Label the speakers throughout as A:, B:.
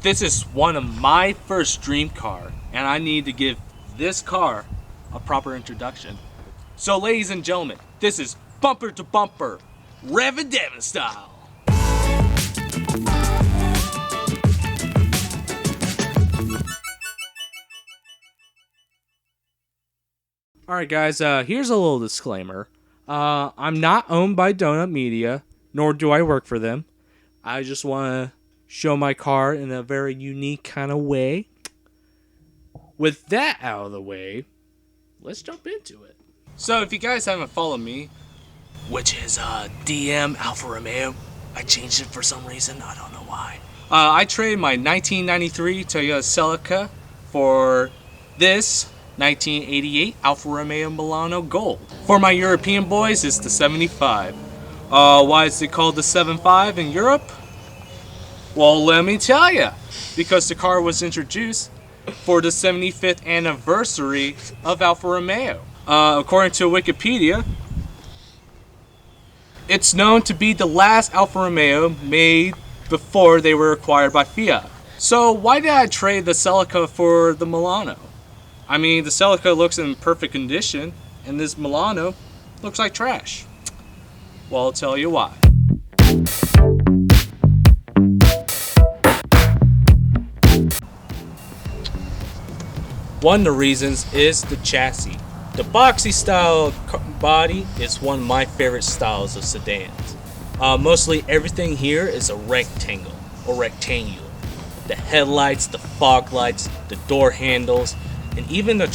A: This is one of my first dream car, and I need to give this car a proper introduction. So ladies and gentlemen, this is Bumper to Bumper, Revvin Devin style. Alright guys, here's a little disclaimer. I'm not owned by Donut Media, nor do I work for them. I just want to show my car in a very unique kind of way. With that out of the way, let's jump into it. So if you guys haven't followed me, which is DM Alfa Romeo, I changed it for some reason, I don't know why. I traded my 1993 Toyota Celica for this 1988 Alfa Romeo Milano Gold. For my European boys, it's the 75. Why is it called the 75 in Europe? Well, let me tell you. Because the car was introduced for the 75th anniversary of Alfa Romeo. According to Wikipedia, it's known to be the last Alfa Romeo made before they were acquired by Fiat. So why did I trade the Celica for the Milano? I mean, the Celica looks in perfect condition, and this Milano looks like trash. Well, I'll tell you why. One of the reasons is the chassis. The boxy style body is one of my favorite styles of sedans. Mostly everything here is a rectangle or rectangular. The headlights, the fog lights, the door handles, and even the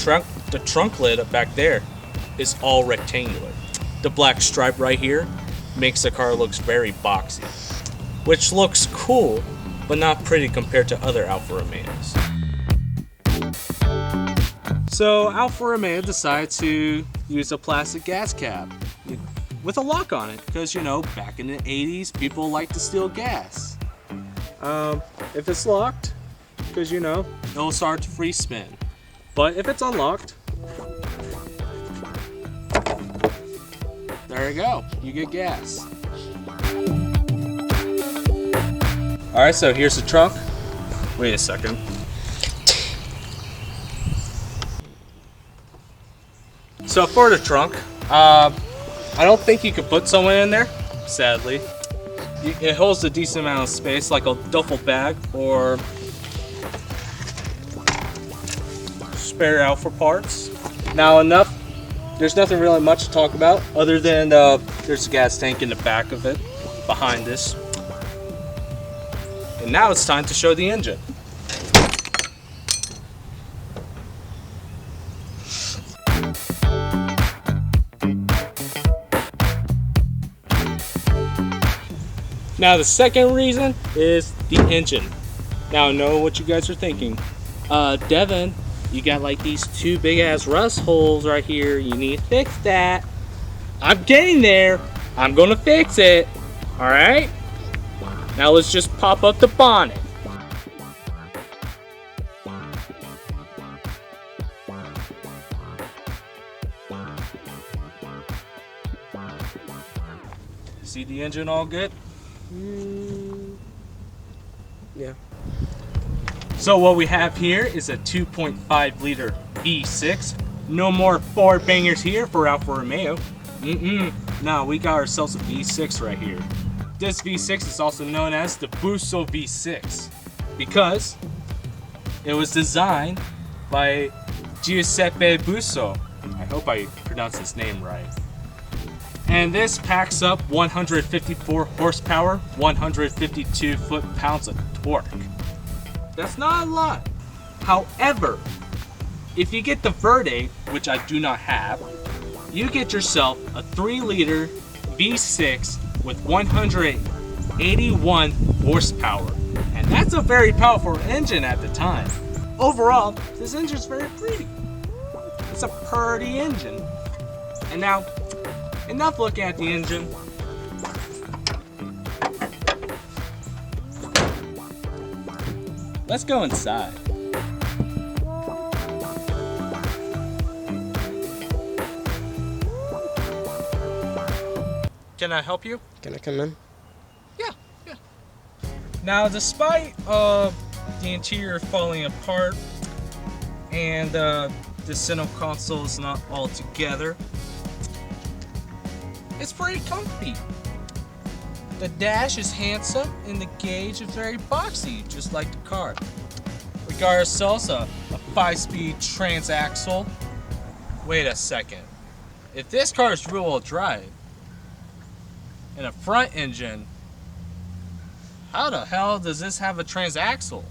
A: trunk lid back there is all rectangular. The black stripe right here makes the car looks very boxy, which looks cool, but not pretty compared to other Alfa Romeos. So Alfa Romeo decided to use a plastic gas cap with a lock on it, because you know, back in the 80s, people like to steal gas. If it's locked, because you know, it'll start to free spin. But if it's unlocked, there you go, you get gas. Alright, so here's the trunk. Wait a second. So for the trunk, I don't think you could put someone in there, sadly. It holds a decent amount of space, like a duffel bag or spare Alfa parts. Now there's nothing really much to talk about other than there's a gas tank in the back of it, behind this. And now it's time to show the engine. Now the second reason is the engine. Now I know what you guys are thinking. Devin, you got like these two big ass rust holes right here. You need to fix that. I'm getting there. I'm gonna fix it. Alright? Now let's just pop up the bonnet. See the engine all good?
B: Yeah.
A: So what we have here is a 2.5 liter V6. No more 4 bangers here for Alfa Romeo. No, we got ourselves a V6 right here. This V6 is also known as the Busso V6 because it was designed by Giuseppe Busso. I hope I pronounced his name right. And this packs up 154 horsepower, 152 foot-pounds of torque. That's not a lot. However, if you get the Verde, which I do not have, you get yourself a 3-liter V6 with 181 horsepower. And that's a very powerful engine at the time. Overall, this engine is very pretty. It's a pretty engine. And now, enough looking at the engine. Let's go inside. Can I help you?
B: Can I come in?
A: Yeah. Now, despite The interior is falling apart, and the center console is not all together. It's pretty comfy. The dash is handsome, and the gauge is very boxy, just like the car. The car sells a 5-speed transaxle. Wait a second. If this car is rear-wheel drive and a front engine, how the hell does this have a transaxle?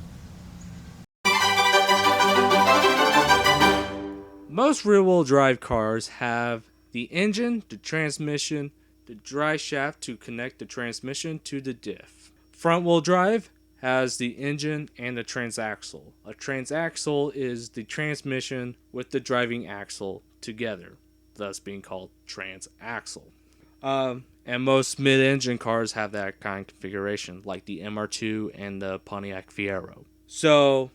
A: Most rear-wheel drive cars have the engine, the transmission, the drive shaft to connect the transmission to the diff. Front-wheel drive has the engine and the transaxle. A transaxle is the transmission with the driving axle together, thus being called transaxle. And most mid-engine cars have that kind of configuration, like the MR2 and the Pontiac Fiero. So,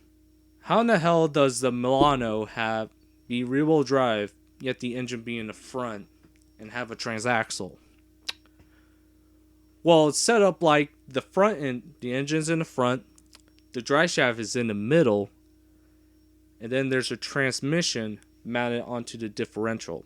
A: how in the hell does the Milano have be rear-wheel drive, yet the engine be in the front and have a transaxle? Well, it's set up like the front end, the engine's in the front, the drive shaft is in the middle, and then there's a transmission mounted onto the differential.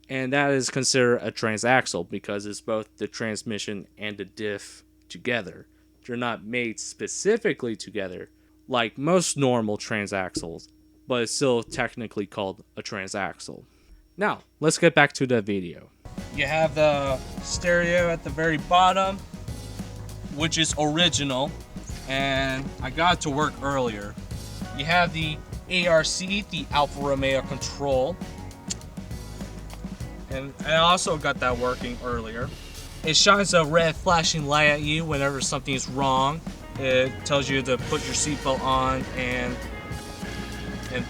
A: And that is considered a transaxle because it's both the transmission and the diff together. They're not made specifically together like most normal transaxles, but it's still technically called a transaxle. Now, let's get back to the video. You have the stereo at the very bottom, which is original, and I got it to work earlier. You have the ARC, the Alfa Romeo control, and I also got that working earlier. It shines a red flashing light at you whenever something's wrong. It tells you to put your seatbelt on and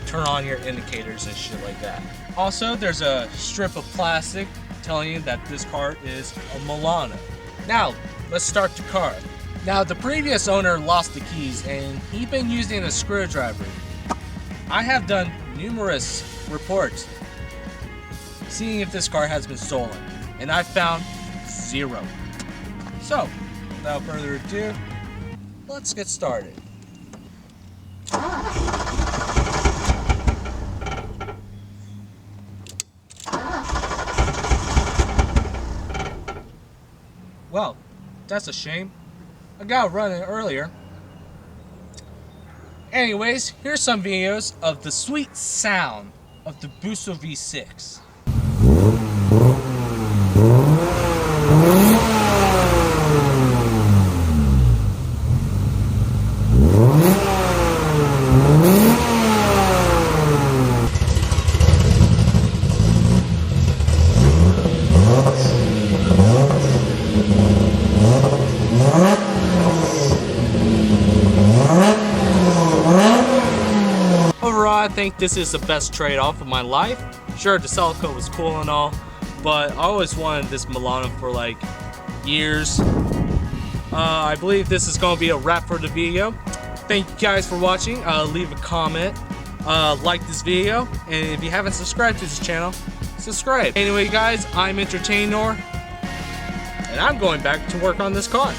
A: turn on your indicators and shit like that. Also, there's a strip of plastic telling you that this car is a Milano. Now, let's start the car. Now, the previous owner lost the keys and he'd been using a screwdriver. I have done numerous reports seeing if this car has been stolen, and I found 0. So, without further ado, let's get started. Well, that's a shame. I got running earlier. Anyways, here's some videos of the sweet sound of the Busto V6. Overall, I think this is the best trade-off of my life. Sure, the Celica was cool and all, but I always wanted this Milano for like years. I believe this is going to be a wrap for the video. Thank you guys for watching. Leave a comment, like this video, and if you haven't subscribed to this channel, subscribe. Anyway guys, I'm Entertainer, and I'm going back to work on this car.